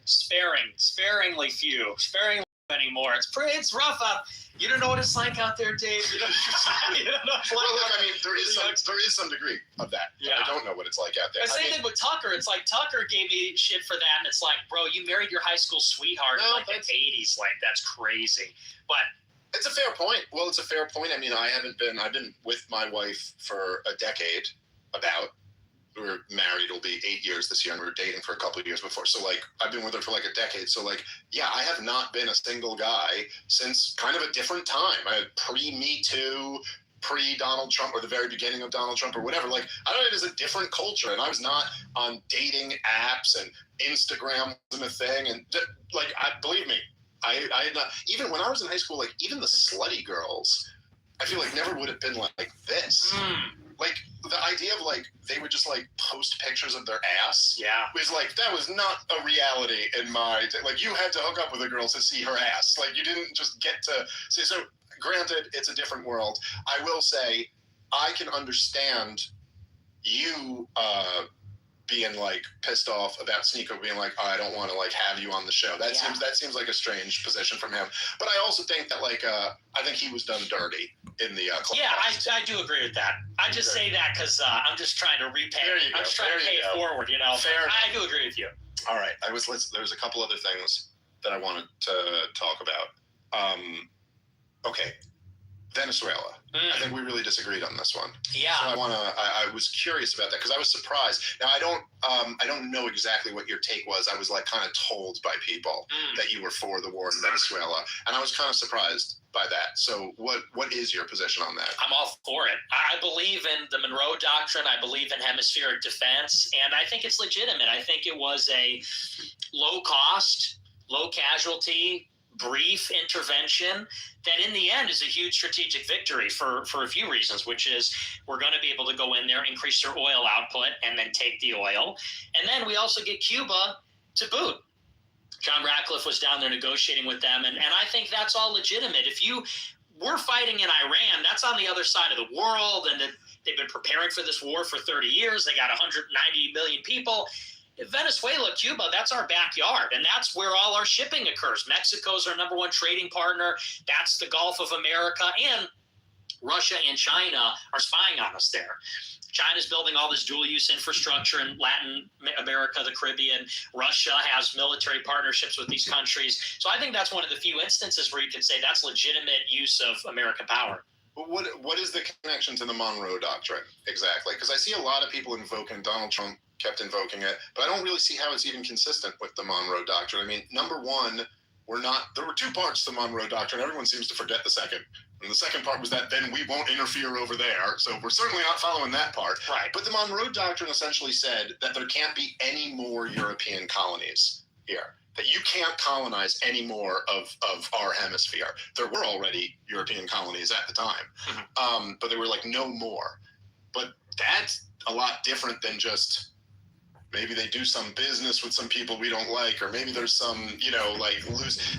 sparingly few, sparingly anymore. It's rough out. You don't know what it's like out there, Dave. You don't know. Well, look, I mean, there is some degree of that. Yeah. I don't know what it's like out there. The same thing with Tucker. It's like Tucker gave me shit for that, and it's like, bro, you married your high school sweetheart in like the 80s. Like, that's crazy. But it's a fair point. Well, it's a fair point. I mean, I've been with my wife for a decade, about. We were married, it'll be 8 years this year, and we were dating for a couple of years before. So, like, I've been with her for like a decade. So, like, yeah, I have not been a single guy since kind of a different time. I had pre-Me Too, pre-Donald Trump, or the very beginning of Donald Trump, or whatever. Like, I don't know, it is a different culture, and I was not on dating apps, and Instagram wasn't a thing. And, like, believe me, I had not, even when I was in high school, like, even the slutty girls, I feel like never would have been like this. Like, the idea of, like, they would just, like, post pictures of their ass was, like, that was not a reality in my, like, you had to hook up with a girl to see her ass. Like, you didn't just get to see. So, granted, it's a different world. I will say, I can understand you being, like, pissed off about Sneeko being like, oh, I don't want to, like, have you on the show. That seems like a strange position from him. But I also think that, like, I think he was done dirty in the club. Yeah, I do agree with that. I just say that because I'm just trying to repay. I'm just trying to pay it forward, you know. Fair enough. I do agree with you. All right. There's a couple other things that I wanted to talk about. Okay. Venezuela. I think we really disagreed on this one. Yeah. So I was curious about that because I was surprised. Now I don't know exactly what your take was. I was like kind of told by people that you were for the war in Venezuela, and I was kind of surprised by that. So what is your position on that? I'm all for it. I believe in the Monroe Doctrine. I believe in hemispheric defense, and I think it's legitimate. I think it was a low cost, low casualty, brief intervention that in the end is a huge strategic victory for a few reasons, which is we're going to be able to go in there, increase their oil output, and then take the oil. And then we also get Cuba to boot. John Ratcliffe was down there negotiating with them, and I think that's all legitimate. If we're fighting in Iran, that's on the other side of the world, and they've been preparing for this war for 30 years. They got 190 million people. Venezuela, Cuba, that's our backyard, and that's where all our shipping occurs. Mexico's our number one trading partner. That's the Gulf of America, and Russia and China are spying on us there. China's building all this dual-use infrastructure in Latin America, the Caribbean. Russia has military partnerships with these countries. So I think that's one of the few instances where you can say that's legitimate use of American power. What is the connection to the Monroe Doctrine exactly? Because I see a lot of people invoking, Donald Trump kept invoking it, but I don't really see how it's even consistent with the Monroe Doctrine. I mean, number one, there were two parts to the Monroe Doctrine. Everyone seems to forget the second. And the second part was that then we won't interfere over there. So we're certainly not following that part. Right. But the Monroe Doctrine essentially said that there can't be any more European colonies here, that you can't colonize any more of our hemisphere. There were already European colonies at the time, but there were like no more. But that's a lot different than just maybe they do some business with some people we don't like, or maybe there's some, loose,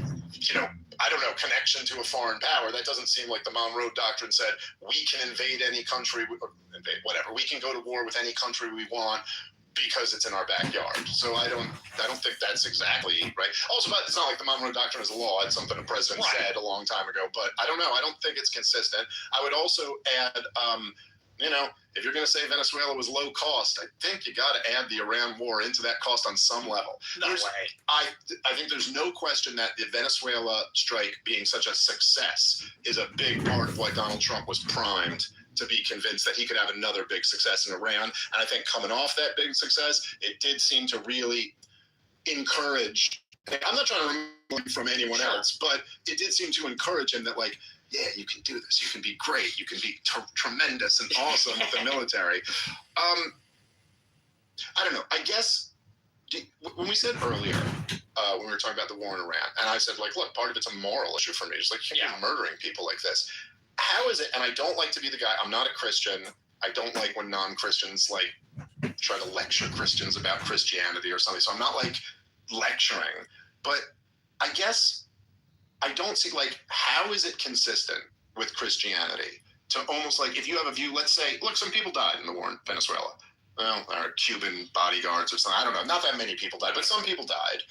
I don't know, connection to a foreign power. That doesn't seem like the Monroe Doctrine said we can invade any country, or invade whatever. We can go to war with any country we want because it's in our backyard. So I don't think that's exactly right. Also, but it's not like the Monroe Doctrine is a law. It's something a president said a long time ago. But I don't know. I don't think it's consistent. I would also add, if you're going to say Venezuela was low cost, I think you got to add the Iran war into that cost on some level. No way. I think there's no question that the Venezuela strike being such a success is a big part of why Donald Trump was primed to be convinced that he could have another big success in Iran. And I think coming off that big success, it did seem to really encourage, I'm not trying to remove it from anyone else, but it did seem to encourage him that, like, yeah, you can do this. You can be great. You can be tremendous and awesome with the military. I don't know. I guess when we said earlier, when we were talking about the war in Iran, and I said, like, look, part of it's a moral issue for me. Just like, you can't be murdering people like this. How is it? And I don't like to be the guy. I'm not a Christian. I don't like when non-Christians, like, try to lecture Christians about Christianity or something. So I'm not, like, lecturing. But I guess I don't see, like, how is it consistent with Christianity to almost, like, if you have a view, let's say, look, some people died in the war in Venezuela. Well, or Cuban bodyguards or something. I don't know. Not that many people died, but some people died.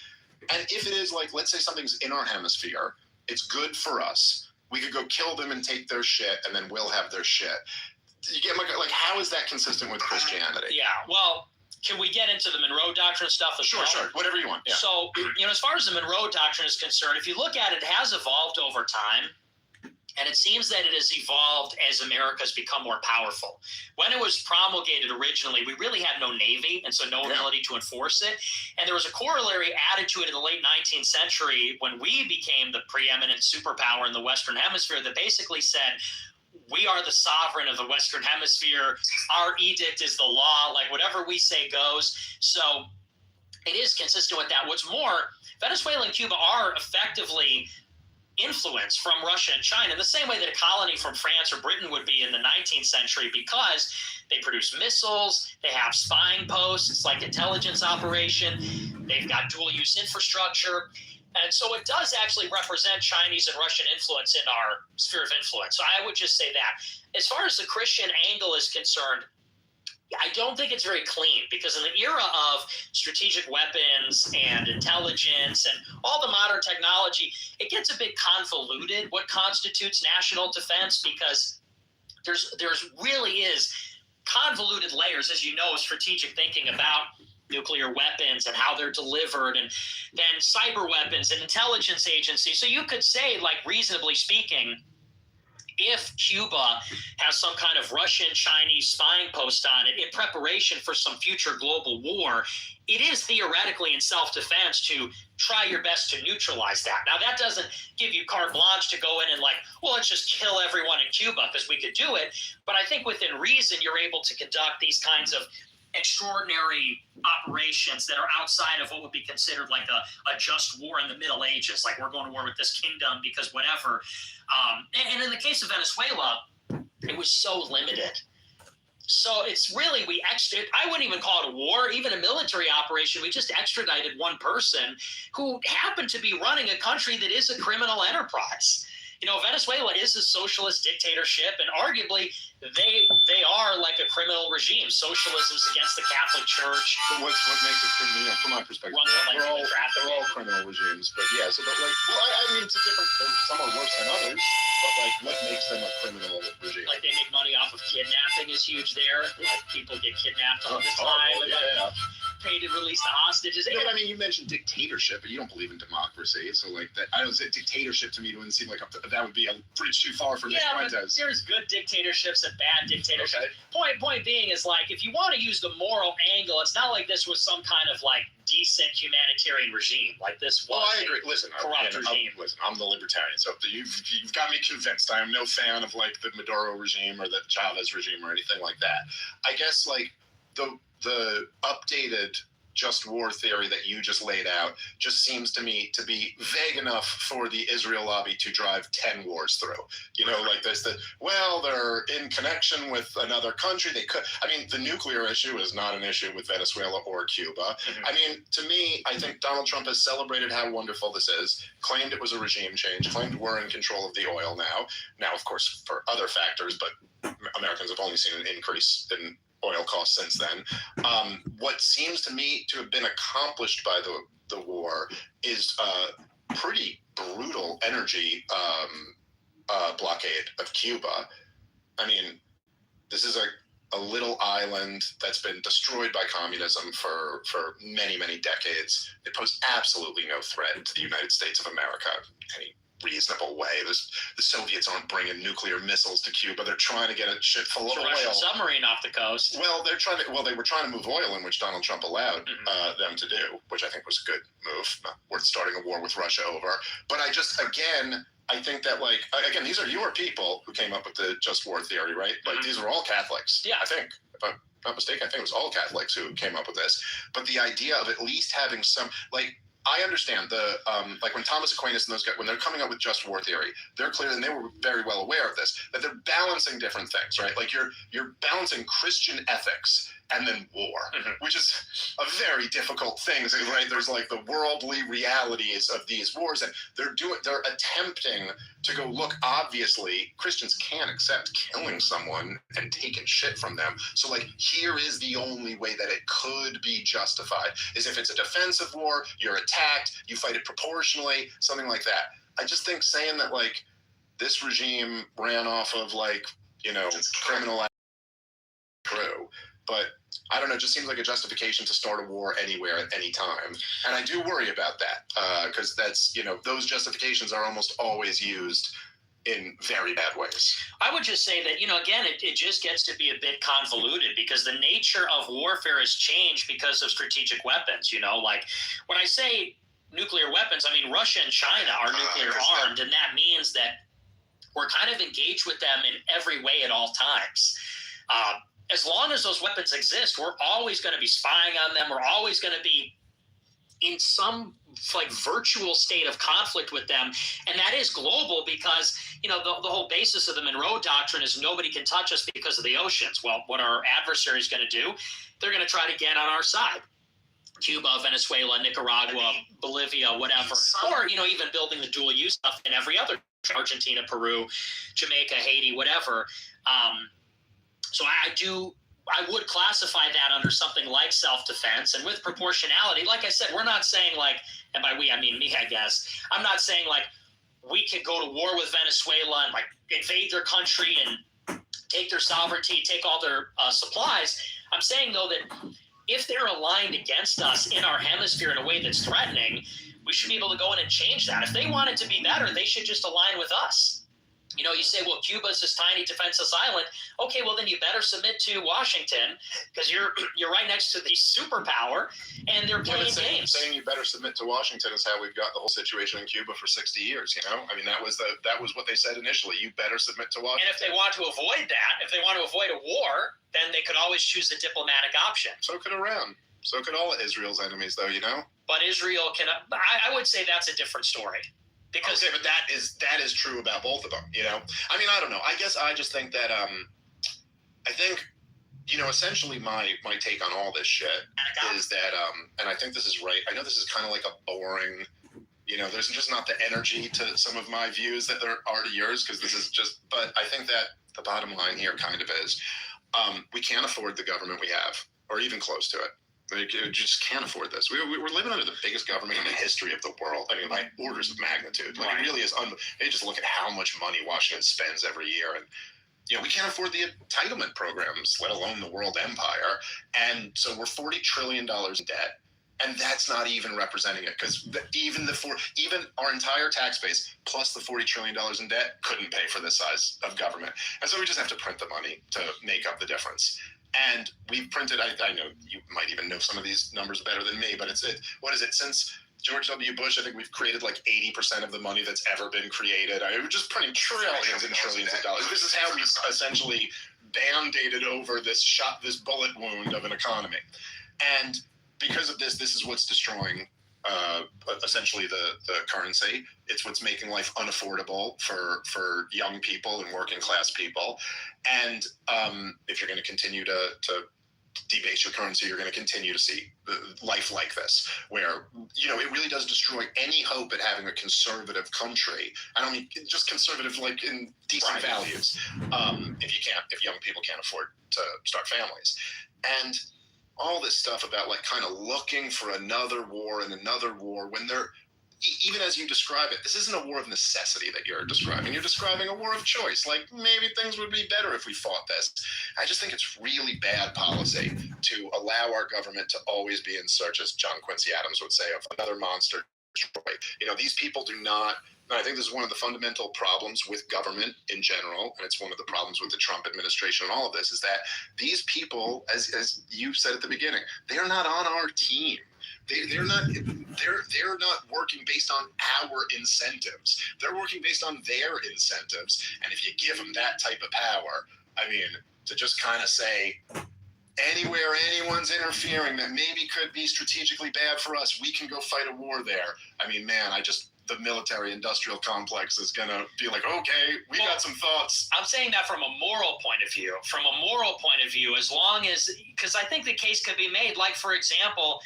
if it is like, let's say something's in our hemisphere, it's good for us. We could go kill them and take their shit, and then we'll have their shit. You get like how is that consistent with Christianity? Yeah, well, can we get into the Monroe Doctrine stuff as well? Sure, whatever you want. Yeah. So, as far as the Monroe Doctrine is concerned, if you look at it, it has evolved over time. And it seems that it has evolved as America's become more powerful. When it was promulgated originally, we really had no Navy, and so no ability to enforce it. And there was a corollary added to it in the late 19th century when we became the preeminent superpower in the Western Hemisphere that basically said, we are the sovereign of the Western Hemisphere. Our edict is the law. Like, whatever we say goes. So it is consistent with that. What's more, Venezuela and Cuba are effectively influence from Russia and China in the same way that a colony from France or Britain would be in the 19th century, because they produce missiles, they have spying posts like intelligence operation, they've got dual use infrastructure. And so it does actually represent Chinese and Russian influence in our sphere of influence. So I would just say that. As far as the Christian angle is concerned, I don't think it's very clean, because in the era of strategic weapons and intelligence and all the modern technology, it gets a bit convoluted what constitutes national defense, because there's really is convoluted layers, as you know, of strategic thinking about nuclear weapons and how they're delivered, and then cyber weapons and intelligence agencies. So you could say, like, reasonably speaking, if Cuba has some kind of Russian-Chinese spying post on it in preparation for some future global war, it is theoretically in self-defense to try your best to neutralize that. Now, that doesn't give you carte blanche to go in and let's just kill everyone in Cuba, because we could do it. But I think within reason, you're able to conduct these kinds of extraordinary operations that are outside of what would be considered like a just war in the Middle Ages, like we're going to war with this kingdom because whatever. And in the case of Venezuela, it was so limited. So it's really, I wouldn't even call it a war, even a military operation. We just extradited one person who happened to be running a country that is a criminal enterprise. Venezuela is a socialist dictatorship, and arguably they are like a criminal regime. Socialism's against the Catholic Church. But what makes it criminal, from my perspective? They're all criminal regimes. But yeah, so I mean, it's a different. Some are worse than others. But what makes them a criminal regime? Like, they make money off of kidnapping is huge there. Like, people get kidnapped all the time. Yeah. Pay to release the hostages. No, but I mean, you mentioned dictatorship, but you don't believe in democracy. So I don't say dictatorship to me wouldn't seem like that would be a bridge too far for me. Yeah, but there's good dictatorships and bad dictatorships. Okay. Point being is, if you want to use the moral angle, it's not like this was some kind of decent humanitarian regime. Like, this was. Well, I agree. Listen, corrupt regime. I'm the libertarian, so you've got me convinced. I am no fan of the Maduro regime or the Chavez regime or anything like that. I guess the updated just war theory that you just laid out just seems to me to be vague enough for the Israel lobby to drive 10 wars through. There's they're in connection with another country. They could. I mean, the nuclear issue is not an issue with Venezuela or Cuba. Mm-hmm. I mean, to me, I think Donald Trump has celebrated how wonderful this is, claimed it was a regime change, claimed we're in control of the oil now. Now, of course, for other factors, but Americans have only seen an increase in oil costs since then. What seems to me to have been accomplished by the war is a pretty brutal energy blockade of Cuba. I mean, this is a little island that's been destroyed by communism for many, many decades. It posed absolutely no threat to the United States of America in any reasonable way. The Soviets aren't bringing nuclear missiles to Cuba. They're trying to get a ship full of oil. Russian submarine off the coast. Well, they were trying to move oil in, which Donald Trump allowed them to do, which I think was a good move. Not worth starting a war with Russia over. But I think that these are your people who came up with the just war theory, right? These are all Catholics. Yeah. I think, if I'm not mistaken, I think it was all Catholics who came up with this. But the idea of at least having some, I understand when Thomas Aquinas and those guys, when they're coming up with just war theory, they're clear, and they were very well aware of this, that they're balancing different things, right? You're balancing Christian ethics and then war, which is a very difficult thing, right? There's like the worldly realities of these wars, and they're attempting to go, look, obviously Christians can't accept killing someone and taking shit from them. So like, here is the only way that it could be justified, is if it's a defensive war, you're attacked, you fight it proportionally, something like that. I just think saying that like this regime ran off of like, criminal true, but I don't know, it just seems like a justification to start a war anywhere at any time. And I do worry about that, because that's, those justifications are almost always used in very bad ways. I would just say that, again, it just gets to be a bit convoluted because the nature of warfare has changed because of strategic weapons. Like when I say nuclear weapons, I mean Russia and China are nuclear armed, and that means that we're kind of engaged with them in every way at all times. As long as those weapons exist, we're always going to be spying on them. We're always going to be in some like virtual state of conflict with them. And that is global because, the whole basis of the Monroe Doctrine is nobody can touch us because of the oceans. Well, what our adversary is going to do, they're going to try to get on our side. Cuba, Venezuela, Nicaragua, Bolivia, whatever. Or, even building the dual use stuff in every other, Argentina, Peru, Jamaica, Haiti, whatever. So I would classify that under something like self-defense, and with proportionality, like I said, we're not saying like, and by we, I mean me, I guess, I'm not saying like we could go to war with Venezuela and like invade their country and take their sovereignty, take all their supplies. I'm saying though that if they're aligned against us in our hemisphere in a way that's threatening, we should be able to go in and change that. If they want it to be better, they should just align with us. You say, well, Cuba's this tiny defenseless island. Okay, well, then you better submit to Washington because you're right next to the superpower, and they're playing games. Saying you better submit to Washington is how we've got the whole situation in Cuba for 60 years. I mean, that was what they said initially. You better submit to Washington. And if they want to avoid that, if they want to avoid a war, then they could always choose the diplomatic option. So could Iran. So could all of Israel's enemies, though. But Israel can. I would say that's a different story. Because but that is true about both of them, I mean, I don't know. I guess I just think that I think essentially my take on all this shit is that and I think this is right. I know this is kind of like a boring, there's just not the energy to some of my views that there are to yours, because this is just. But I think that the bottom line here kind of is we can't afford the government we have, or even close to it. We just can't afford this. We're living under the biggest government in the history of the world. I mean, by orders of magnitude. Like, it really is. They just look at how much money Washington spends every year, and we can't afford the entitlement programs, let alone the world empire. And so we're $40 trillion in debt, and that's not even representing it, because even our entire tax base plus the $40 trillion in debt couldn't pay for this size of government. And so we just have to print the money to make up the difference. And we've printed, I know you might even know some of these numbers better than me, but what is it? Since George W. Bush, I think we've created like 80% of the money that's ever been created. We're just printing trillions and trillions of dollars. This is how we've essentially band-aided over this bullet wound of an economy. And because of this is what's destroying essentially the currency. It's what's making life unaffordable for young people and working class people. And if you're going to continue to debase your currency, you're going to continue to see life like this, where it really does destroy any hope at having a conservative country. I don't mean just conservative like in decent values. If young people can't afford to start families. And all this stuff about like kind of looking for another war and another war when they're, even as you describe it, this isn't a war of necessity that you're describing. You're describing a war of choice. Like, maybe things would be better if we fought this. I just think it's really bad policy to allow our government to always be in search, as John Quincy Adams would say, of another monster to destroy. These people do not. And I think this is one of the fundamental problems with government in general, and it's one of the problems with the Trump administration and all of this, is that these people, as you said at the beginning, they are not on our team. They're not working based on our incentives. They're working based on their incentives. And if you give them that type of power, I mean, to just kind of say, anywhere anyone's interfering that maybe could be strategically bad for us, we can go fight a war there. I mean, man, the military-industrial complex is going to be like, okay, we got some thoughts. I'm saying that from a moral point of view. From a moral point of view, as long as, because I think the case could be made, like, for example,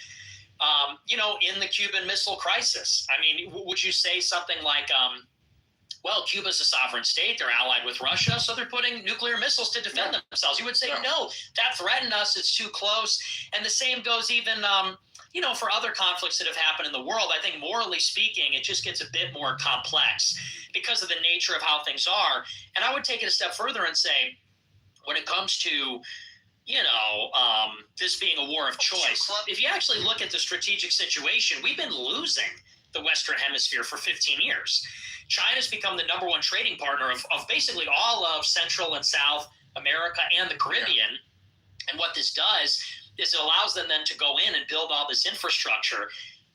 in the Cuban Missile Crisis. I mean, would you say something like, well, Cuba's a sovereign state, they're allied with Russia, so they're putting nuclear missiles to defend themselves? You would say, no, that threatened us, it's too close. And the same goes even, for other conflicts that have happened in the world. I think morally speaking, it just gets a bit more complex because of the nature of how things are. And I would take it a step further and say, when it comes to this being a war of choice, if you actually look at the strategic situation, we've been losing the Western Hemisphere for 15 years. China's become the number one trading partner of basically all of Central and South America and the Caribbean. Yeah. And what this does is it allows them then to go in and build all this infrastructure.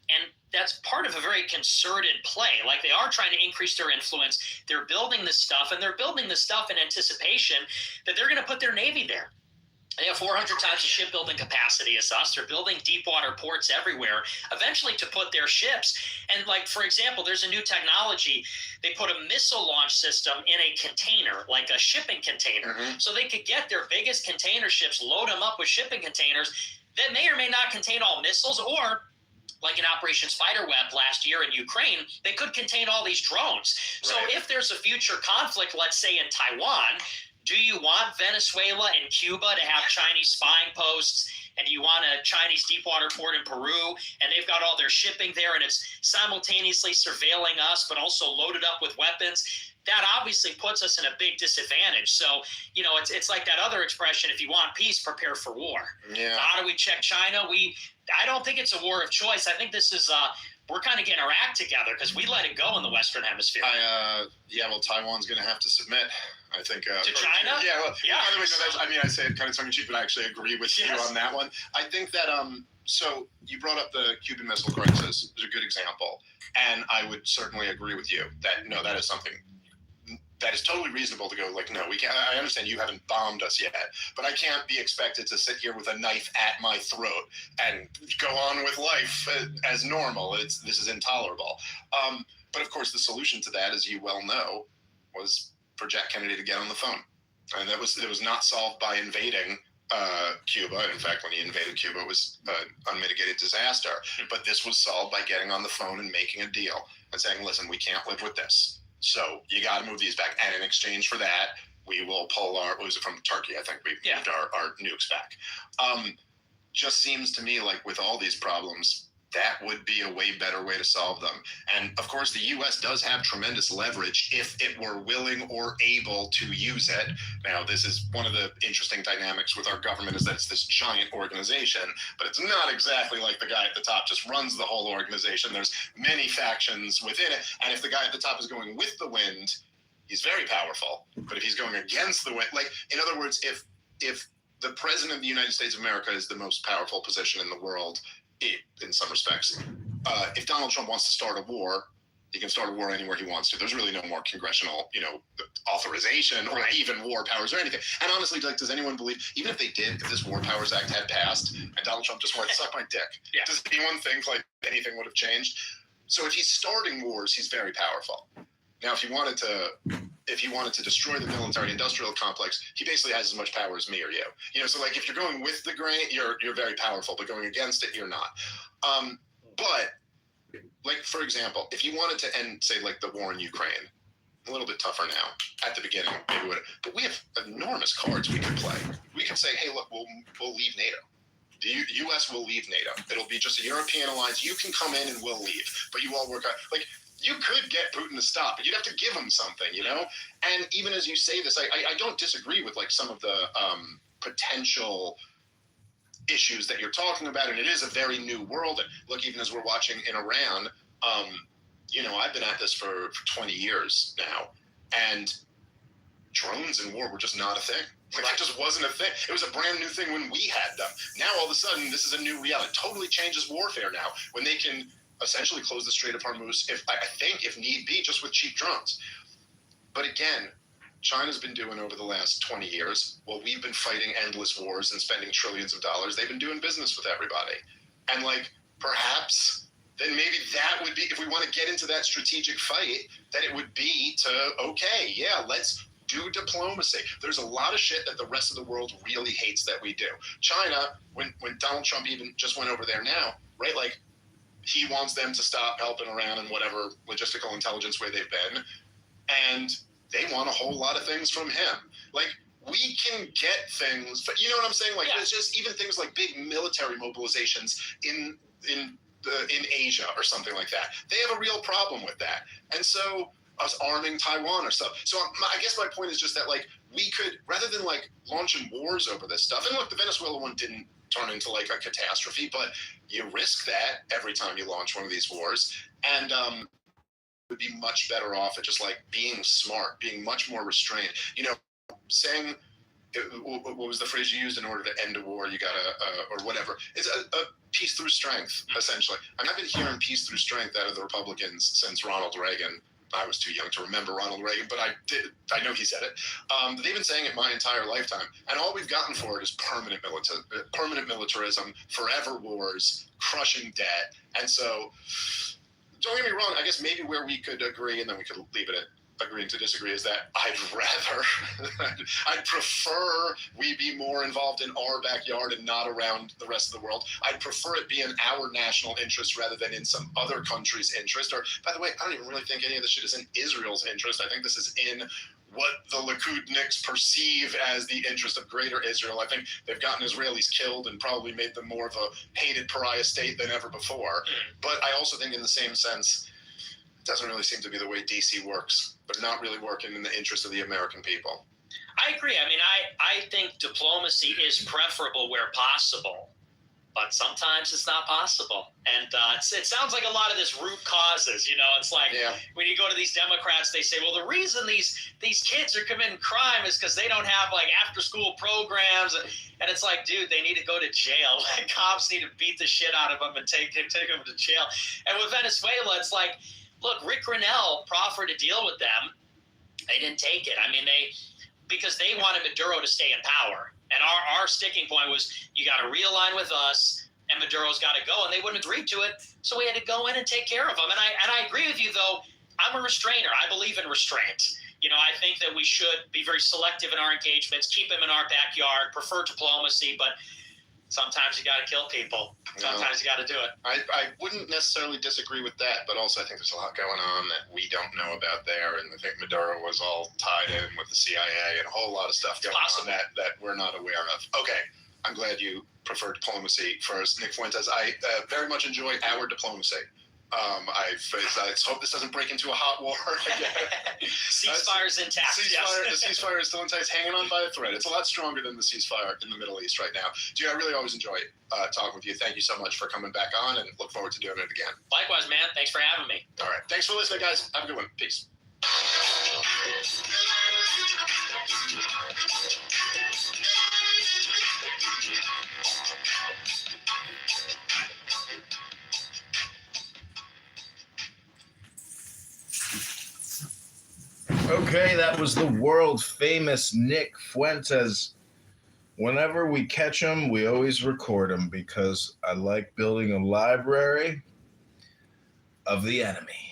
And that's part of a very concerted play. Like, they are trying to increase their influence. They're building this stuff, and they're building this stuff in anticipation that they're going to put their Navy there. They have 400 times the shipbuilding capacity as us. They're building deep water ports everywhere, eventually to put their ships. And, like, for example, there's a new technology. They put a missile launch system in a container, like a shipping container, so they could get their biggest container ships, load them up with shipping containers that may or may not contain all missiles, or like in Operation Spiderweb last year in Ukraine, they could contain all these drones. So if there's a future conflict, let's say in Taiwan, do you want Venezuela and Cuba to have Chinese spying posts? And do you want a Chinese deep water port in Peru? And they've got all their shipping there, and it's simultaneously surveilling us, but also loaded up with weapons. That obviously puts us in a big disadvantage. So, it's like that other expression, if you want peace, prepare for war. Yeah. So how do we check China? I don't think it's a war of choice. I think this is we're kind of getting our act together because we let it go in the Western Hemisphere. Taiwan's going to have to submit, I think. To China? Yeah. By the way, I say it kind of tongue-in-cheek, but I actually agree with you on that one. I think that, so you brought up the Cuban Missile Crisis as a good example, and I would certainly agree with you that, no, that is something that is totally reasonable to go, like, no, we can't. I understand you haven't bombed us yet, but I can't be expected to sit here with a knife at my throat and go on with life as normal. This is intolerable. But of course, the solution to that, as you well know, was for Jack Kennedy to get on the phone, and it was not solved by invading Cuba. In fact, when he invaded Cuba, it was an unmitigated disaster. But this was solved by getting on the phone and making a deal and saying, listen, we can't live with this. So you got to move these back. And in exchange for that, we will pull what was it from Turkey? I think we moved our nukes back. Just seems to me like with all these problems, that would be a way better way to solve them. And of course, the U.S. does have tremendous leverage if it were willing or able to use it. Now, this is one of the interesting dynamics with our government, is that it's this giant organization, but it's not exactly like the guy at the top just runs the whole organization. There's many factions within it. And if the guy at the top is going with the wind, he's very powerful. But if he's going against the wind, like, in other words, if the president of the United States of America is the most powerful position in the world, in some respects, if Donald Trump wants to start a war, he can start a war anywhere he wants to. There's really no more congressional, authorization or even war powers or anything. And honestly, like, does anyone believe, even if they did, if this War Powers Act had passed and Donald Trump just went, suck my dick, does anyone think like anything would have changed? So if he's starting wars, he's very powerful. Now, if he wanted to destroy the military-industrial complex, he basically has as much power as me or you. So like, if you're going with the grain, you're very powerful, but going against it, you're not. But like, for example, if you wanted to end, say, like the war in Ukraine, a little bit tougher now. At the beginning, maybe but we have enormous cards we could play. We could say, hey, look, we'll leave NATO. The U.S. will leave NATO. It'll be just a European alliance. You can come in and we'll leave, but you all work out. Like, you could get Putin to stop, but you'd have to give him something, And even as you say this, I don't disagree with like some of the potential issues that you're talking about, and it is a very new world. And look, even as we're watching in Iran, I've been at this for 20 years now, and drones in war were just not a thing. Like, that just wasn't a thing. It was a brand new thing when we had them. Now all of a sudden, this is a new reality. It totally changes warfare now when they can essentially close the Strait of Hormuz, if need be, just with cheap drones. But again, China's been doing over the last 20 years, while we've been fighting endless wars and spending trillions of dollars, they've been doing business with everybody. And like, perhaps then maybe that would be, if we want to get into that strategic fight, that it would be to, okay, yeah, let's do diplomacy. There's a lot of shit that the rest of the world really hates that we do. China, when Donald Trump even just went over there now, right? Like, he wants them to stop helping around in whatever logistical intelligence way they've been. And they want a whole lot of things from him. Like, we can get things, but you know what I'm saying? Like, It's just even things like big military mobilizations in Asia or something like that. They have a real problem with that. And so us arming Taiwan or stuff. So I guess my point is just that, like, we could, rather than like launching wars over this stuff, and look, the Venezuela one didn't turn into like a catastrophe, but you risk that every time you launch one of these wars. And would be much better off at just like being smart, being much more restrained. You know, saying, what was the phrase you used? In order to end a war, you gotta, or whatever. It's a peace through strength, essentially. I mean, I've been hearing peace through strength out of the Republicans since Ronald Reagan. I was too young to remember Ronald Reagan, but I know he said it. They've been saying it my entire lifetime. And all we've gotten for it is permanent militarism, forever wars, crushing debt. And so, don't get me wrong, I guess maybe where we could agree, and then we could leave it at agreeing to disagree, is that I'd prefer we be more involved in our backyard and not around the rest of the world. I'd prefer it be in our national interest rather than in some other country's interest. Or, by the way, I don't even really think any of this shit is in Israel's interest. I think this is in what the Likudniks perceive as the interest of greater Israel. I think they've gotten Israelis killed and probably made them more of a hated pariah state than ever before. But I also think in the same sense, it doesn't really seem to be the way DC works. They're not really working in the interest of the American people. I agree. I mean, I think diplomacy is preferable where possible, but sometimes it's not possible. And it sounds like a lot of this root causes, you know, it's like when you go to these Democrats, they say, well, the reason these kids are committing crime is because they don't have like after school programs. And it's like, dude, they need to go to jail. Like, cops need to beat the shit out of them and take them to jail. And with Venezuela, it's like, look, Rick Grinnell proffered a deal with them. They didn't take it. I mean, because they wanted Maduro to stay in power. And our sticking point was, you got to realign with us, and Maduro's got to go, and they wouldn't agree to it. So we had to go in and take care of them. And I agree with you, though. I'm a restrainer. I believe in restraint. You know, I think that we should be very selective in our engagements, keep them in our backyard, prefer diplomacy, but sometimes you got to kill people. Sometimes you got to do it. I wouldn't necessarily disagree with that, but also I think there's a lot going on that we don't know about there, and I think Maduro was all tied in with the CIA and a whole lot of stuff going on that we're not aware of. Okay, I'm glad you prefer diplomacy first, Nick Fuentes. I very much enjoy our diplomacy. I hope this doesn't break into a hot war again. Ceasefire's intact. The ceasefire is still intact. It's hanging on by a thread. It's a lot stronger than the ceasefire in the Middle East right now. Dude, I really always enjoy talking with you. Thank you so much for coming back on, and look forward to doing it again. Likewise, man. Thanks for having me. All right. Thanks for listening, guys. Have a good one. Peace. Okay, that was the world famous Nick Fuentes. Whenever we catch him, we always record him because I like building a library of the enemy.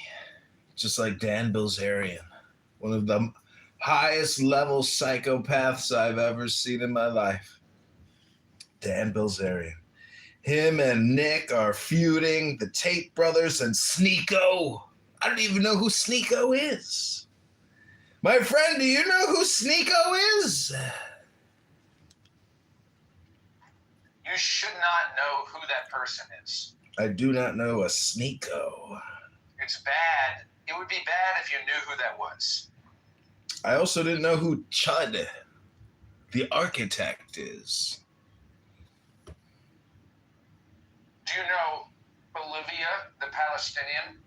Just like Dan Bilzerian, one of the highest level psychopaths I've ever seen in my life. Dan Bilzerian. Him and Nick are feuding, the Tate brothers and Sneeko. I don't even know who Sneeko is. My friend, do you know who Sneeko is? You should not know who that person is. I do not know a Sneeko. It's bad. It would be bad if you knew who that was. I also didn't know who Chud, the architect, is. Do you know Olivia, the Palestinian?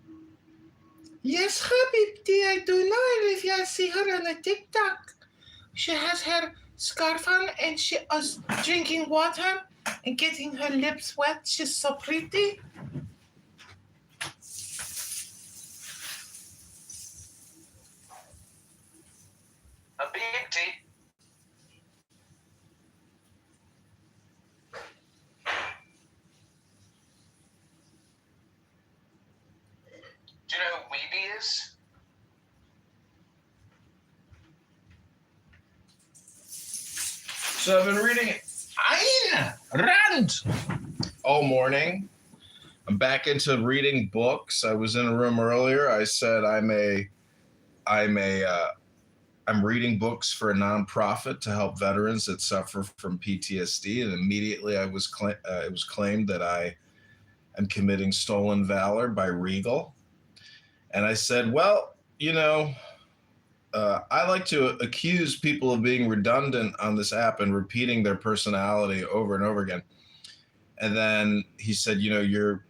Yes, Habibti, I do know Olivia. I see her on a TikTok. She has her scarf on and she is drinking water and getting her lips wet. She's so pretty. Habib, you know who Weeby is? So I've been reading Ayn Rand all morning. I'm back into reading books. I was in a room earlier. I said I'm reading books for a nonprofit to help veterans that suffer from PTSD, and immediately it was claimed that I am committing stolen valor by Regal. And I said, well, I like to accuse people of being redundant on this app and repeating their personality over and over again. And then he said, you're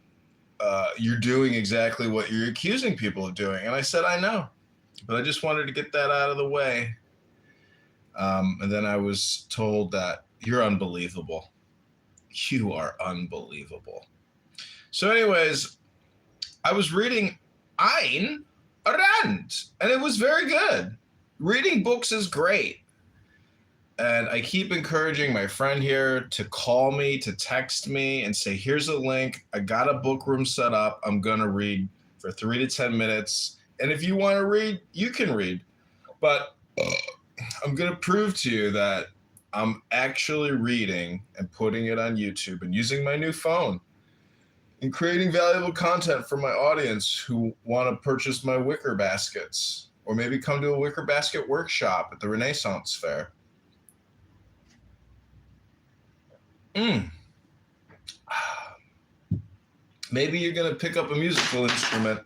doing exactly what you're accusing people of doing. And I said, I know, but I just wanted to get that out of the way. And then I was told that you're unbelievable. You are unbelievable. So anyways, I was reading Ayn Rand, and it was very good. Reading books is great. And I keep encouraging my friend here to call me, to text me and say, here's a link. I got a book room set up. I'm going to read for 3 to 10 minutes. And if you want to read, you can read. But I'm going to prove to you that I'm actually reading and putting it on YouTube and using my new phone and creating valuable content for my audience who want to purchase my wicker baskets or maybe come to a wicker basket workshop at the Renaissance Fair. Maybe you're going to pick up a musical instrument.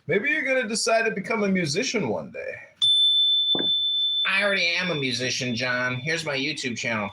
Maybe you're going to decide to become a musician one day. I already am a musician, John. Here's my YouTube channel.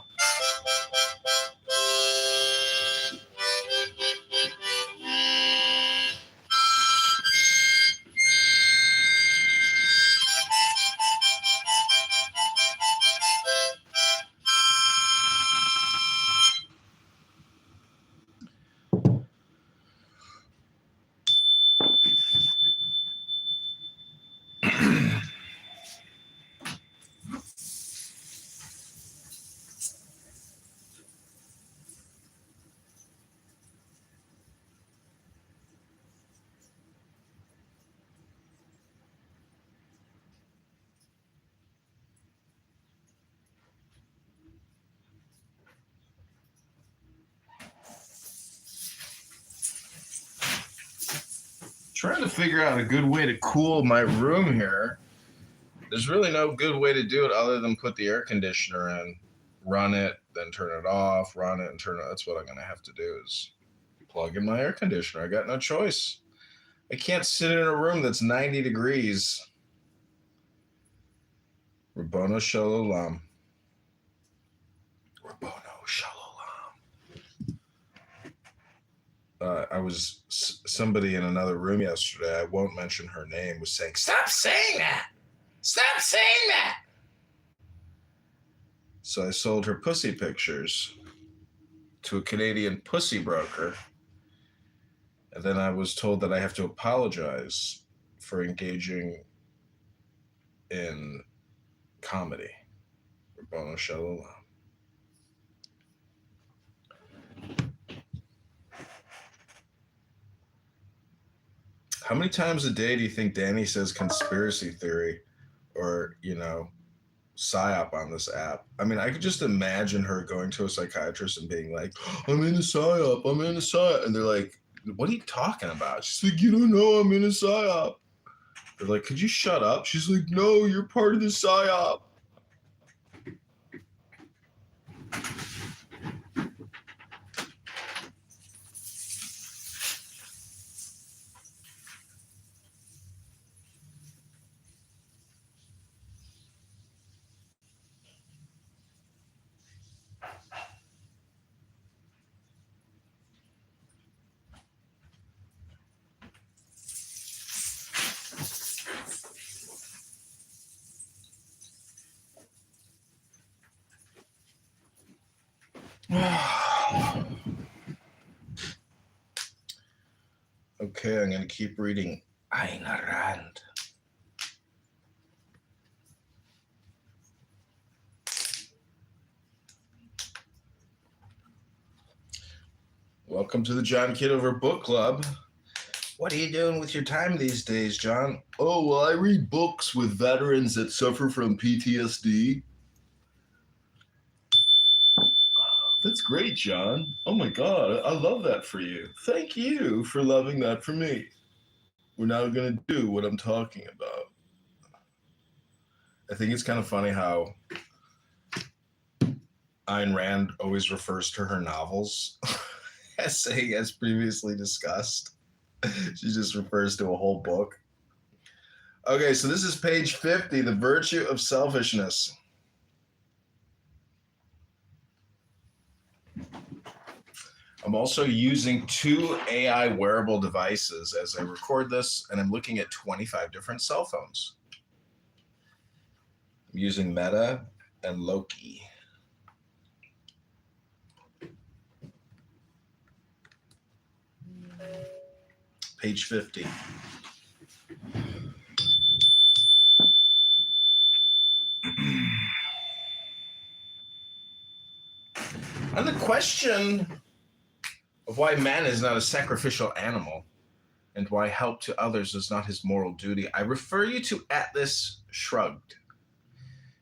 Trying to figure out a good way to cool my room here. There's really no good way to do it other than put the air conditioner in, run it, then turn it off, run it, and turn it. That's what I'm going to have to do is plug in my air conditioner. I got no choice. I can't sit in a room that's 90 degrees. Rabboni Shalom. Rabboni Shalom. Somebody in another room yesterday, I won't mention her name, was saying, stop saying that! Stop saying that! So I sold her pussy pictures to a Canadian pussy broker. And then I was told that I have to apologize for engaging in comedy. Rabboni Shalom. How many times a day do you think Danny says conspiracy theory or, psyop on this app? I mean, I could just imagine her going to a psychiatrist and being like, I'm in a psyop. And they're like, what are you talking about? She's like, you don't know I'm in a psyop. They're like, could you shut up? She's like, no, you're part of the psyop. Okay, I'm going to keep reading Ayn Rand. Welcome to the John Kitover Book Club. What are you doing with your time these days, John? Oh, well, I read books with veterans that suffer from PTSD. That's great, John. Oh my God, I love that for you. Thank you for loving that for me. We're now going to do what I'm talking about. I think it's kind of funny how Ayn Rand always refers to her novels as saying, as previously discussed. She just refers to a whole book. Okay, so this is page 50, The Virtue of Selfishness. I'm also using 2 AI wearable devices as I record this, and I'm looking at 25 different cell phones. I'm using Meta and Loki. Page 50. On the question of why man is not a sacrificial animal and why help to others is not his moral duty, I refer you to Atlas Shrugged.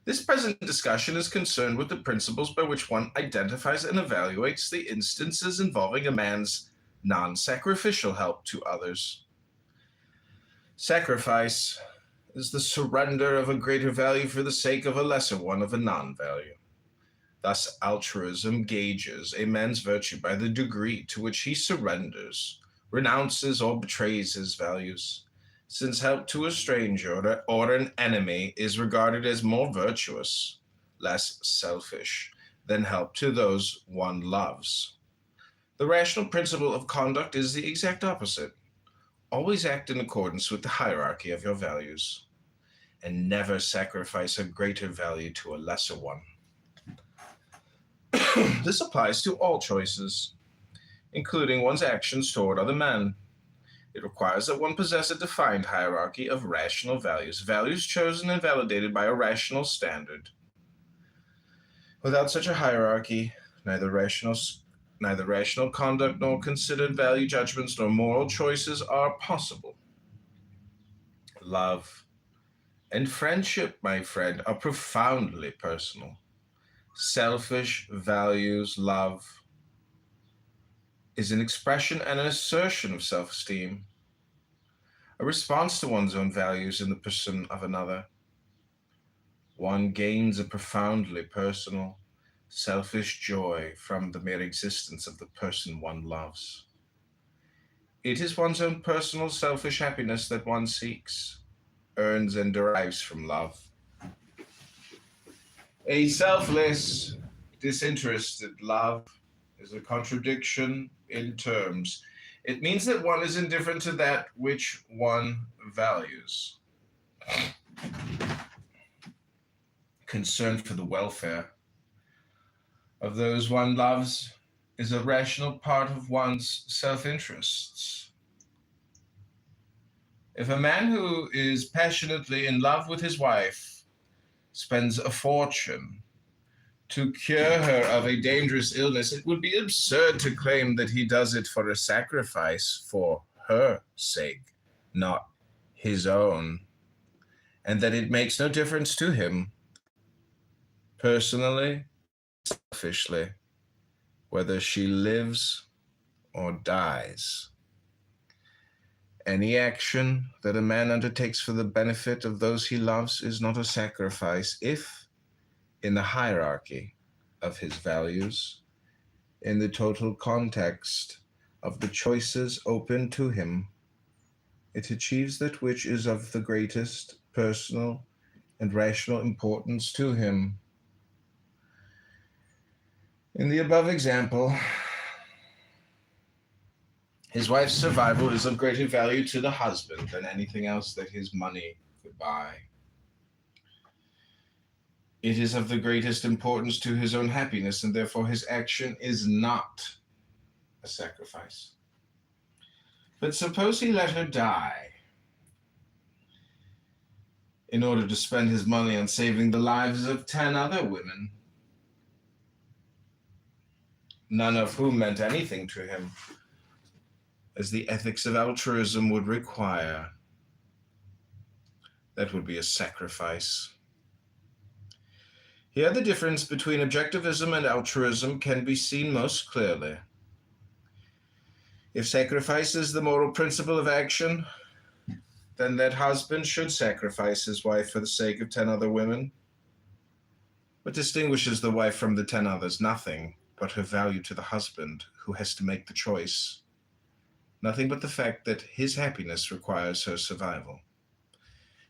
This present discussion is concerned with the principles by which one identifies and evaluates the instances involving a man's non-sacrificial help to others. Sacrifice is the surrender of a greater value for the sake of a lesser one of a non-value. Thus, altruism gauges a man's virtue by the degree to which he surrenders, renounces, or betrays his values, since help to a stranger or an enemy is regarded as more virtuous, less selfish, than help to those one loves. The rational principle of conduct is the exact opposite. Always act in accordance with the hierarchy of your values, and never sacrifice a greater value to a lesser one. This applies to all choices, including one's actions toward other men. It requires that one possess a defined hierarchy of rational values, values chosen and validated by a rational standard. Without such a hierarchy, neither rational conduct nor considered value judgments nor moral choices are possible. Love and friendship, my friend, are profoundly personal. Selfish values, love, is an expression and an assertion of self-esteem, a response to one's own values in the person of another. One gains a profoundly personal, selfish joy from the mere existence of the person one loves. It is one's own personal selfish happiness that one seeks, earns, and derives from love. A selfless, disinterested love is a contradiction in terms. It means that one is indifferent to that which one values. Concern for the welfare of those one loves is a rational part of one's self-interests. If a man who is passionately in love with his wife spends a fortune to cure her of a dangerous illness, it would be absurd to claim that he does it for a sacrifice for her sake, not his own, and that it makes no difference to him, personally, selfishly, whether she lives or dies. Any action that a man undertakes for the benefit of those he loves is not a sacrifice if, in the hierarchy of his values, in the total context of the choices open to him, it achieves that which is of the greatest personal and rational importance to him. In the above example, his wife's survival is of greater value to the husband than anything else that his money could buy. It is of the greatest importance to his own happiness, and therefore his action is not a sacrifice. But suppose he let her die in order to spend his money on saving the lives of 10 other women. none of whom meant anything to him, as the ethics of altruism would require. That would be a sacrifice. Here the difference between objectivism and altruism can be seen most clearly. If sacrifice is the moral principle of action, then that husband should sacrifice his wife for the sake of 10 other women. What distinguishes the wife from the 10 others? Nothing but her value to the husband, who has to make the choice. Nothing but the fact that his happiness requires her survival.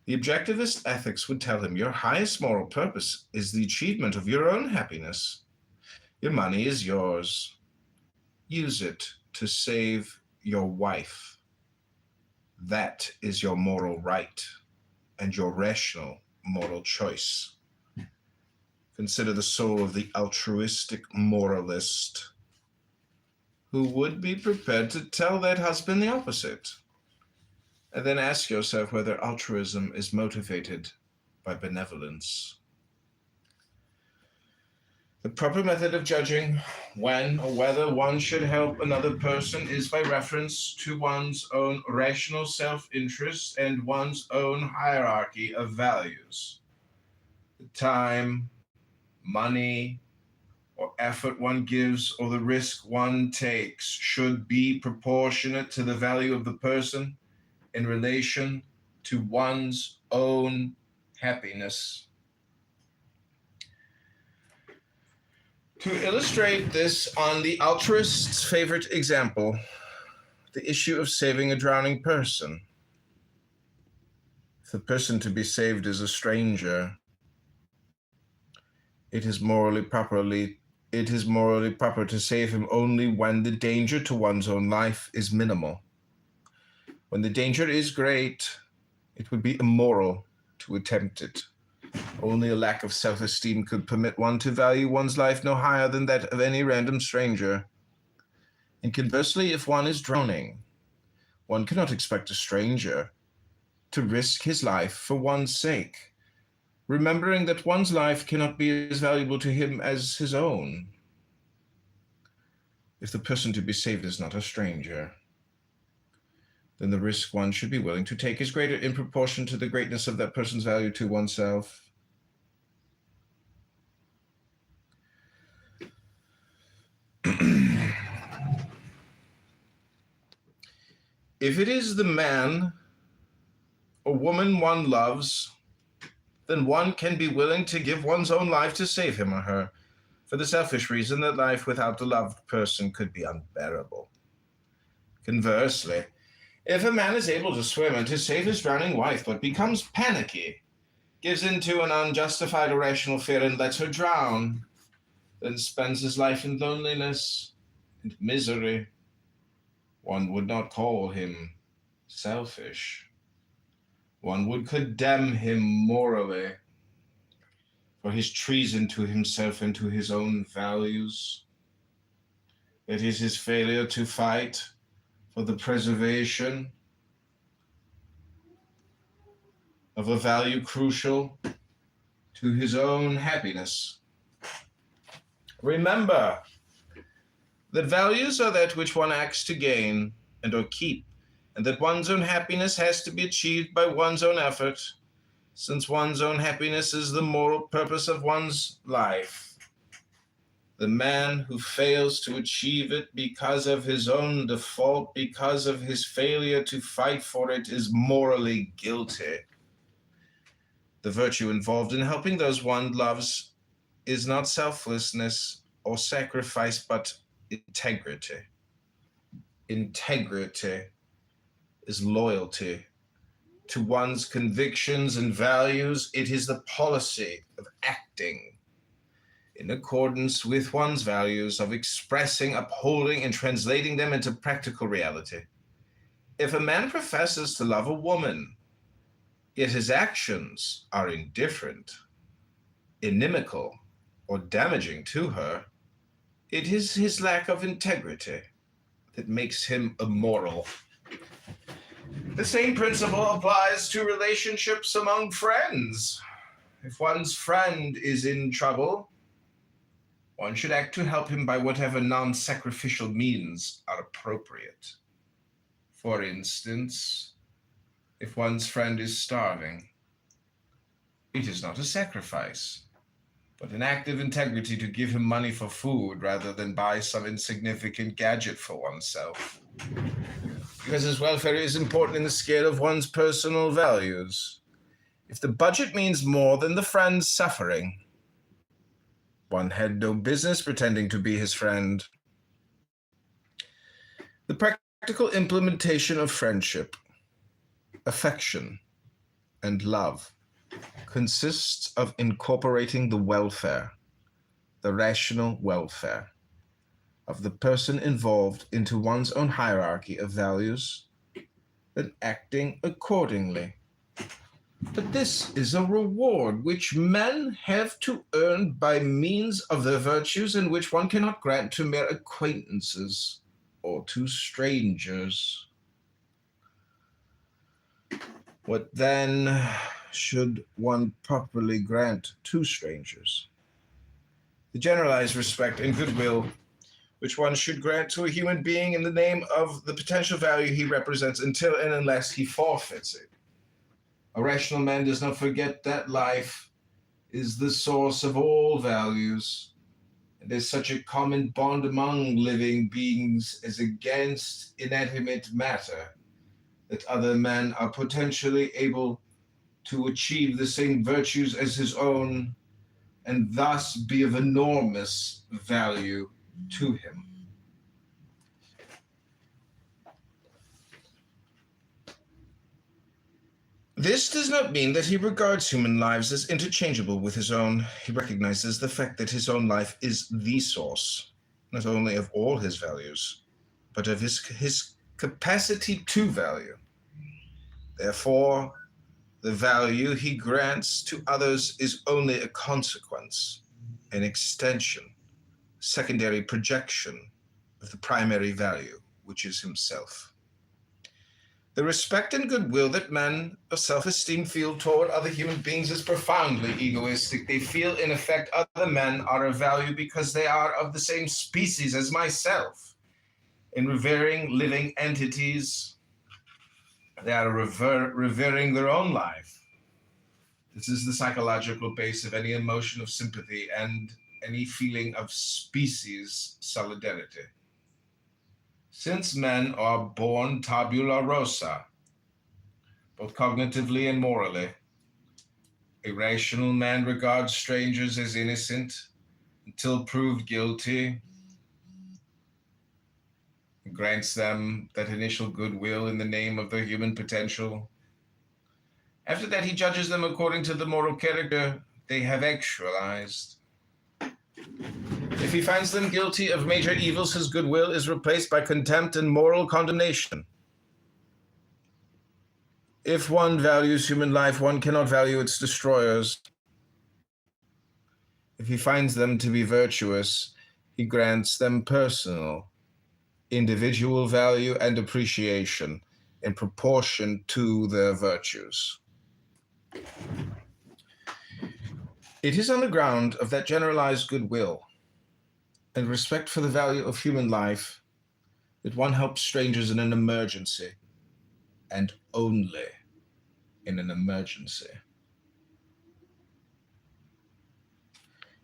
The objectivist ethics would tell him your highest moral purpose is the achievement of your own happiness. Your money is yours. Use it to save your wife. That is your moral right and your rational moral choice. Consider the soul of the altruistic moralist who would be prepared to tell that husband the opposite. And then ask yourself whether altruism is motivated by benevolence. The proper method of judging when or whether one should help another person is by reference to one's own rational self-interest and one's own hierarchy of values. The time, money, or effort one gives or the risk one takes should be proportionate to the value of the person in relation to one's own happiness. To illustrate this on the altruist's favorite example, the issue of saving a drowning person. If the person to be saved is a stranger, it is morally proper to save him only when the danger to one's own life is minimal. When the danger is great, it would be immoral to attempt it. Only a lack of self-esteem could permit one to value one's life no higher than that of any random stranger. And conversely, if one is drowning, one cannot expect a stranger to risk his life for one's sake, remembering that one's life cannot be as valuable to him as his own. If the person to be saved is not a stranger, then the risk one should be willing to take is greater in proportion to the greatness of that person's value to oneself. If it is the man or woman one loves, then one can be willing to give one's own life to save him or her, for the selfish reason that life without the loved person could be unbearable. Conversely, if a man is able to swim and to save his drowning wife but becomes panicky, gives in to an unjustified irrational fear and lets her drown, then spends his life in loneliness and misery, one would not call him selfish. One would condemn him morally for his treason to himself and to his own values. It is his failure to fight for the preservation of a value crucial to his own happiness. Remember that values are that which one acts to gain and or keep, and that one's own happiness has to be achieved by one's own effort, since one's own happiness is the moral purpose of one's life. The man who fails to achieve it because of his own default, because of his failure to fight for it, is morally guilty. The virtue involved in helping those one loves is not selflessness or sacrifice, but integrity. Integrity is loyalty to one's convictions and values. It is the policy of acting in accordance with one's values, of expressing, upholding, and translating them into practical reality. If a man professes to love a woman, yet his actions are indifferent, inimical, or damaging to her, it is his lack of integrity that makes him immoral. The same principle applies to relationships among friends. If one's friend is in trouble, one should act to help him by whatever non-sacrificial means are appropriate. For instance, if one's friend is starving, it is not a sacrifice, but an act of integrity to give him money for food rather than buy some insignificant gadget for oneself. Because his welfare is important in the scale of one's personal values. If the budget means more than the friend's suffering, one had no business pretending to be his friend. The practical implementation of friendship, affection, and love consists of incorporating the welfare, the rational welfare, of the person involved into one's own hierarchy of values and acting accordingly. But this is a reward which men have to earn by means of their virtues and which one cannot grant to mere acquaintances or to strangers. What then should one properly grant to strangers? The generalized respect and goodwill which one should grant to a human being in the name of the potential value he represents until and unless he forfeits it. A rational man does not forget that life is the source of all values, and is such a common bond among living beings as against inanimate matter, that other men are potentially able to achieve the same virtues as his own, and thus be of enormous value to him. This does not mean that he regards human lives as interchangeable with his own. He recognizes the fact that his own life is the source, not only of all his values, but of his capacity to value. Therefore, the value he grants to others is only a consequence, an extension, secondary projection of the primary value, which is himself. The respect and goodwill that men of self-esteem feel toward other human beings is profoundly egoistic. They feel, in effect, other men are of value because they are of the same species as myself. In revering living entities, they are revering their own life. This is the psychological base of any emotion of sympathy and any feeling of species solidarity. Since men are born tabula rasa, both cognitively and morally, a rational man regards strangers as innocent until proved guilty, and grants them that initial goodwill in the name of their human potential. After that, he judges them according to the moral character they have actualized. If he finds them guilty of major evils, his goodwill is replaced by contempt and moral condemnation. If one values human life, one cannot value its destroyers. If he finds them to be virtuous, he grants them personal, individual value and appreciation in proportion to their virtues. It is on the ground of that generalized goodwill and respect for the value of human life that one helps strangers in an emergency, and only in an emergency.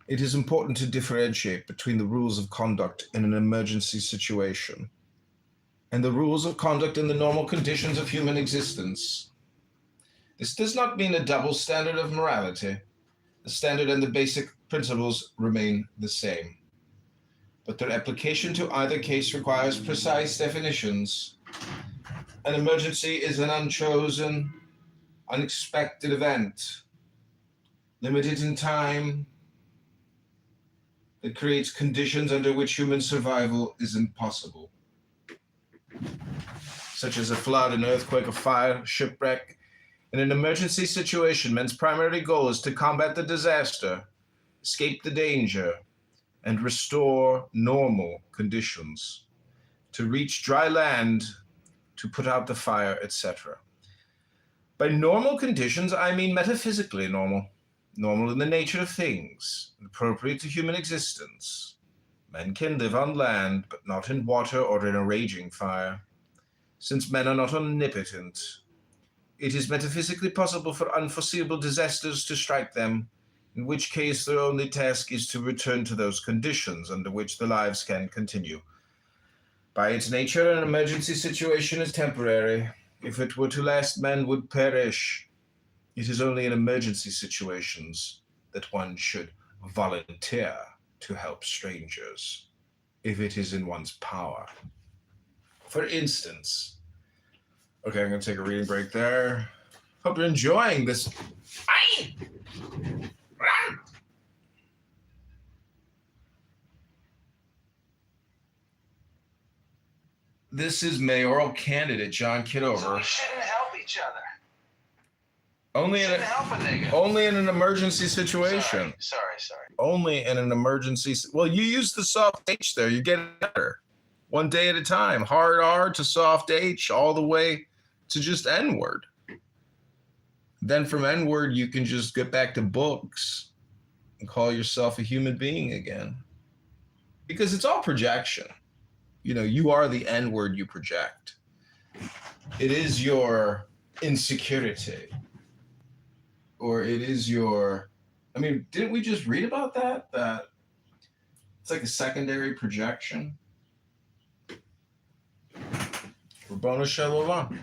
It is important to differentiate between the rules of conduct in an emergency situation and the rules of conduct in the normal conditions of human existence. This does not mean a double standard of morality. The standard and the basic principles remain the same, but their application to either case requires precise definitions. An emergency is an unchosen, unexpected event, limited in time, that creates conditions under which human survival is impossible, such as a flood, an earthquake, a fire, shipwreck. In an emergency situation, men's primary goal is to combat the disaster, escape the danger, and restore normal conditions, to reach dry land, to put out the fire, etc. By normal conditions, I mean metaphysically normal, normal in the nature of things, and appropriate to human existence. Men can live on land, but not in water or in a raging fire. Since men are not omnipotent, it is metaphysically possible for unforeseeable disasters to strike them, in which case their only task is to return to those conditions under which their lives can continue. By its nature, an emergency situation is temporary. If it were to last, men would perish. It is only in emergency situations that one should volunteer to help strangers, if it is in one's power. For instance, okay, I'm going to take a reading break there. Hope you're enjoying this. This is mayoral candidate John So Kitover. we shouldn't help each other. Only in Shouldn't help a nigga. only in an emergency situation. Sorry. Only in an emergency. Well, you use the soft H there. You get better. One day at a time. Hard R to soft H, all the way to just N-word. Then from N-word, you can just get back to books and call yourself a human being again. Because it's all projection. You know, you are the N-word you project. It is your insecurity. Or it is your, I mean, didn't we just read about that? That it's like a secondary projection. Rabboni Shalom.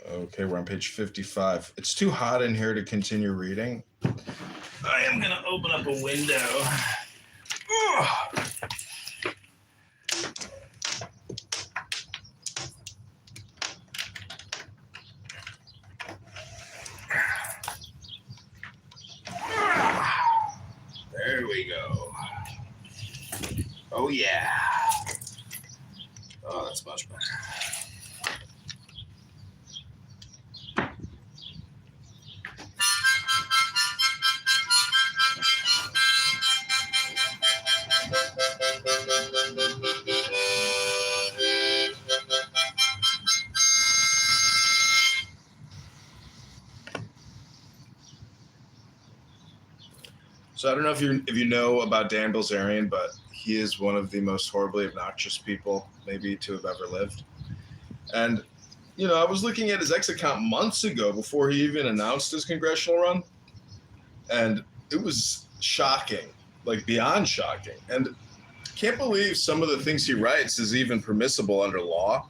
Okay, we're on page 55. It's too hot in here to continue reading. I am going to open up a window. Ugh. There we go. Oh, yeah. Oh, that's much better. So I don't know if you know about Dan Bilzerian, but he is one of the most horribly obnoxious people maybe to have ever lived. And, you know, I was looking at his X account months ago before he even announced his congressional run. And it was shocking, like beyond shocking. And can't believe some of the things he writes is even permissible under law.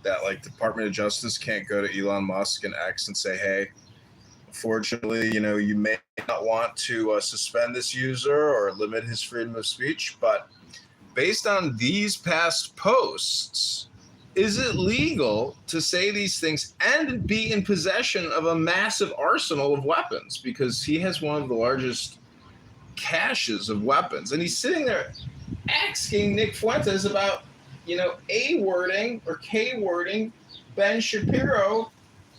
That like Department of Justice can't go to Elon Musk and X and say, hey, unfortunately, you know, you may not want to suspend this user or limit his freedom of speech, but based on these past posts, is it legal to say these things and be in possession of a massive arsenal of weapons? Because he has one of the largest caches of weapons, and he's sitting there asking Nick Fuentes about, you know, A-wording or K-wording Ben Shapiro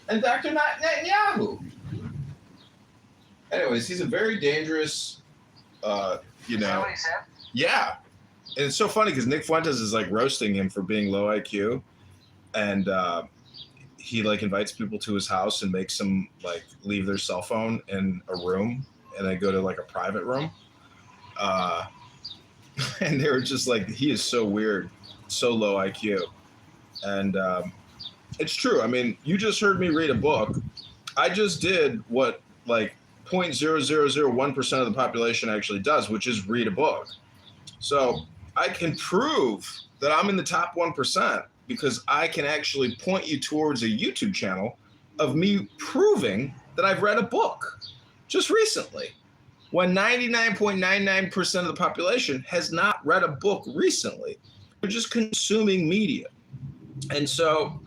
and Dr. Netanyahu. Anyways, he's a very dangerous, you Is that know. what he said? Yeah. And it's so funny because Nick Fuentes is like roasting him for being low IQ. And he like invites people to his house and makes them like leave their cell phone in a room and then go to like a private room. And they were just like, he is so weird, so low IQ. And it's true. I mean, you just heard me read a book. I just did what like 0.0001% of the population actually does, which is read a book. So I can prove that I'm in the top 1% because I can actually point you towards a YouTube channel of me proving that I've read a book just recently, when 99.99% of the population has not read a book recently. They're just consuming media. And so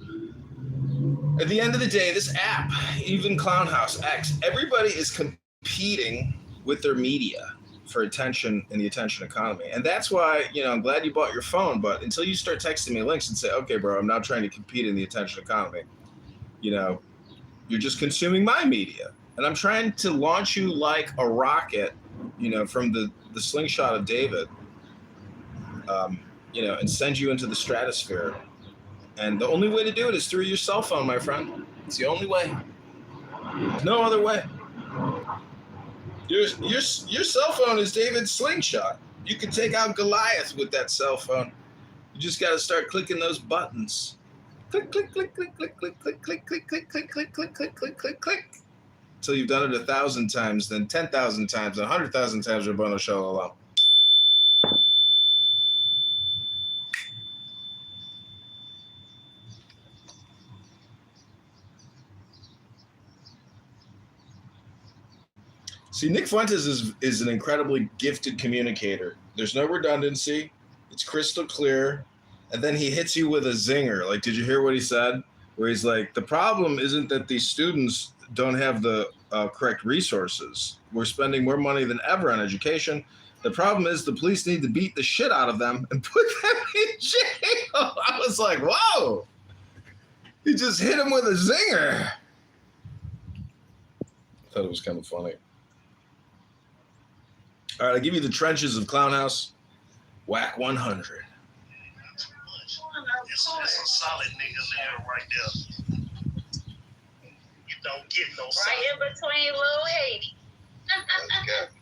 at the end of the day, this app, even Clownhouse X, everybody is competing with their media for attention in the attention economy. And that's why, you know, I'm glad you bought your phone, but until you start texting me links and say, okay, bro, I'm not trying to compete in the attention economy, you know, you're just consuming my media. And I'm trying to launch you like a rocket, you know, from the slingshot of David, you know, and send you into the stratosphere. And the only way to do it is through your cell phone, my friend. It's the only way. No other way. Your cell phone is David's slingshot. You can take out Goliath with that cell phone. You just got to start clicking those buttons. Click, click, click, click, click, click, click, click, click, click, click, click, click, click, click, click, click. Until you've done it 1,000 times, then 10,000 times, 100,000 times, Rabbono Shalom. See, Nick Fuentes is an incredibly gifted communicator. There's no redundancy. It's crystal clear. And then he hits you with a zinger. Like, did you hear what he said? Where he's like, the problem isn't that these students don't have the correct resources. We're spending more money than ever on education. The problem is the police need to beat the shit out of them and put them in jail. I was like, whoa. He just hit him with a zinger. I thought it was kind of funny. All right, I'll give you the trenches of Clown House. Whack 100. That's a solid nigga there right there. You don't get no solid. Right in between Lil Haiti.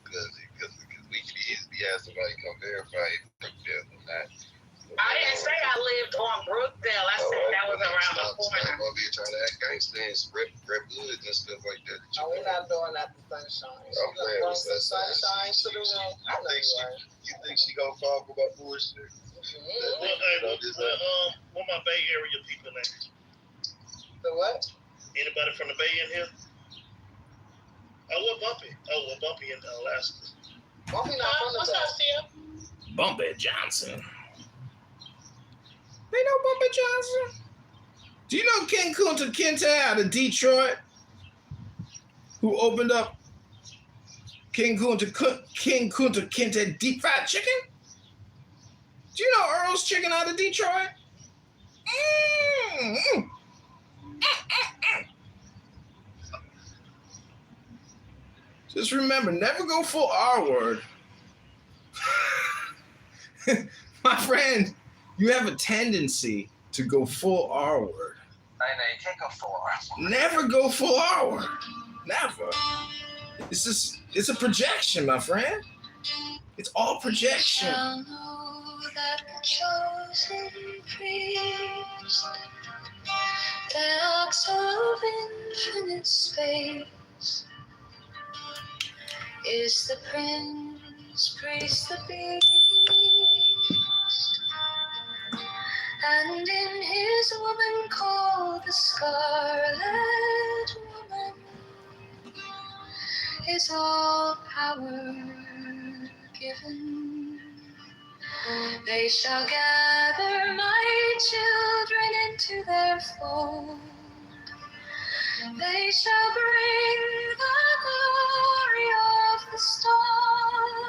Because we could easily have somebody come verify if there's not. I didn't say I lived on Brookdale. I said that was around the corner. I'm over here trying to act gangster and rep goods and stuff like that. We're not doing that to Sunshine. She's I'm gonna playing bring with some sunshine to the room. I know you are. You think she gonna fall for my bullshit? What my Bay Area people at? The what? Anybody from the Bay in here? What Bumpy? What Bumpy in Alaska? Bumpy not from the What's up, Bay. Steve? Bumpy Johnson. They know Bumpy Johnson. Do you know King Kunta Kinte out of Detroit? Who opened up King Kunta Kinte deep fried chicken? Do you know Earl's Chicken out of Detroit? Just remember, never go full R word. My friend, you have a tendency to go full R word. No, you can't go full R. Never go full R word. Never. It's a projection, my friend. It's all projection. Shall know that the chosen priest, the ox of infinite space, is the prince, priest, the beast, and in his woman called the Scarlet Woman is all power given. They shall gather my children into their fold. They shall bring the glory of the stars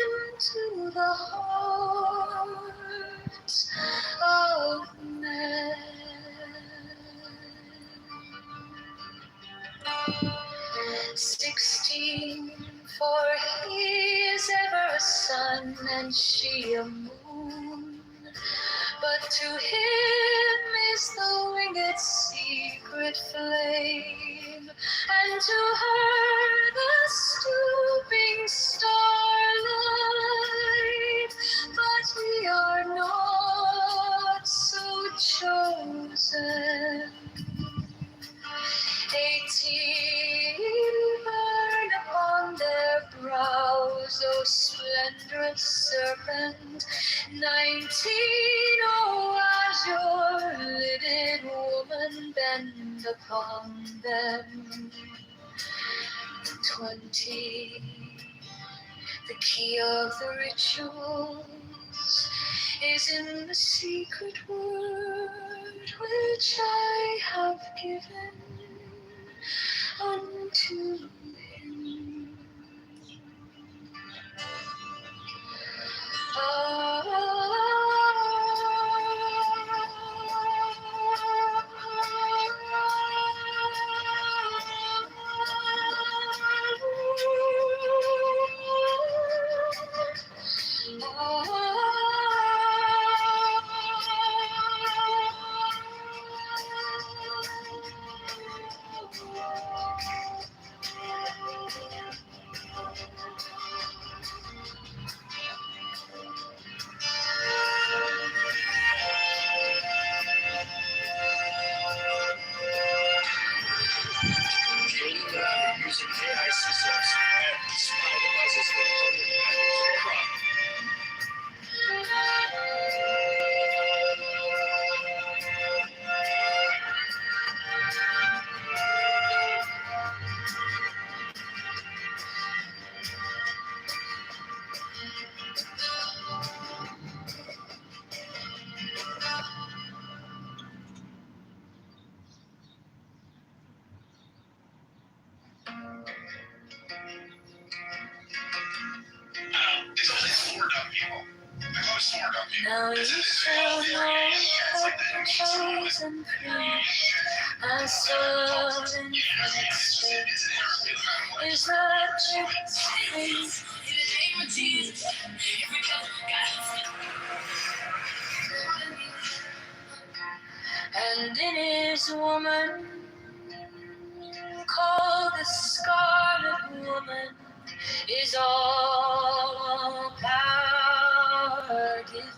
into the hearts of men. 16, for he is ever a sun and she a moon. But to him is the winged secret flame, and to her the stooping starlight. But we are not so chosen. 18 burn upon their brows, O splendorous serpent. 19, oh azure-lidded woman, bend upon them. 20, the key of the rituals is in the secret word which I have given unto him. Now you shall know that the chosen prince, I saw in footsteps, is the prince. And in his woman, called the Scarlet Woman, is all power given.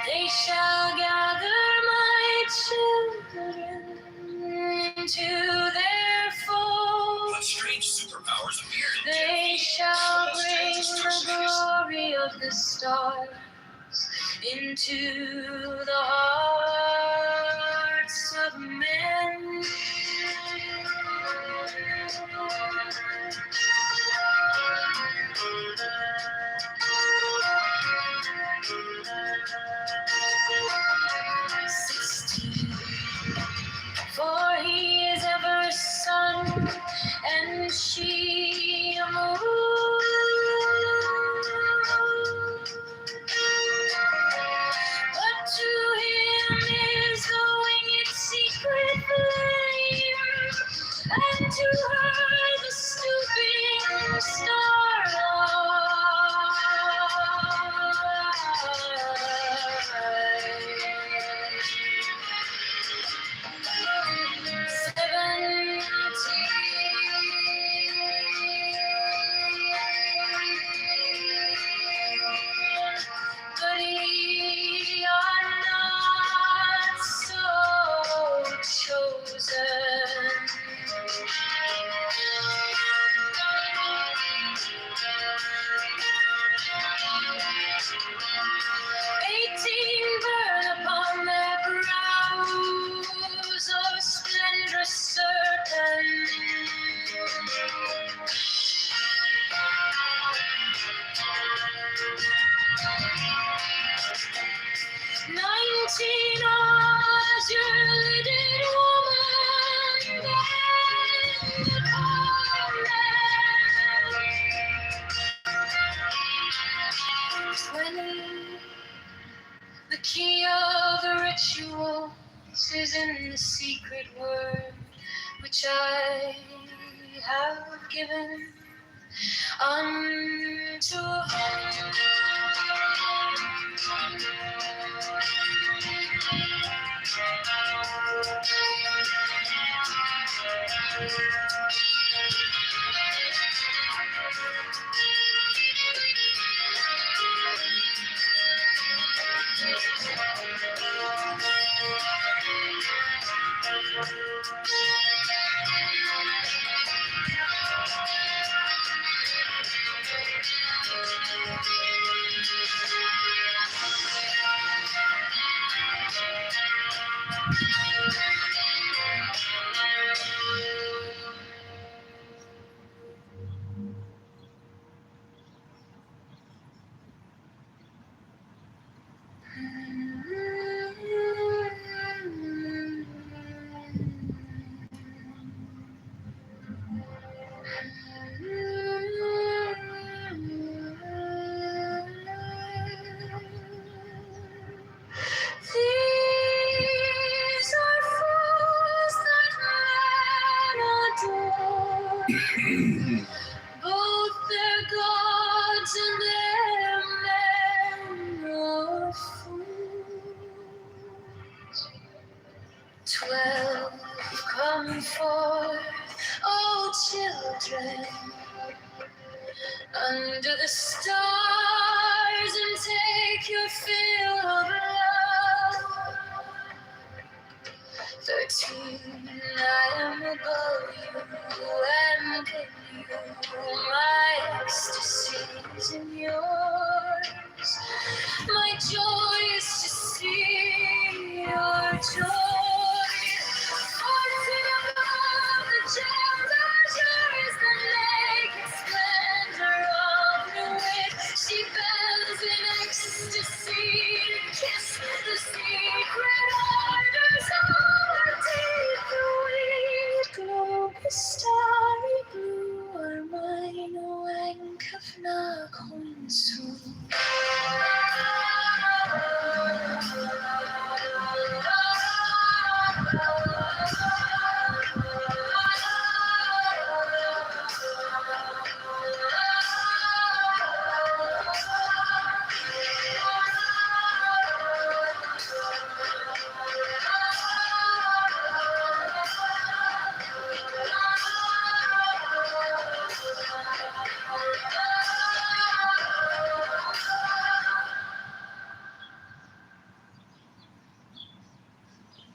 They shall gather my children into their fold. What strange superpowers appeared? They shall bring the glory of the stars into the hearts of men. For he is ever a sun, and she a moon. But to him is the winged secret flame, and to her the stooping but ye are not so chosen. 18 burn upon their brows of splendor certain. 19 azure-lidded woman bend upon them. 20, the key of the rituals is in the secret word which I have given unto them. These are fools that men adore, both their gods and their men are fools. 12 come forth, O children, under the stars.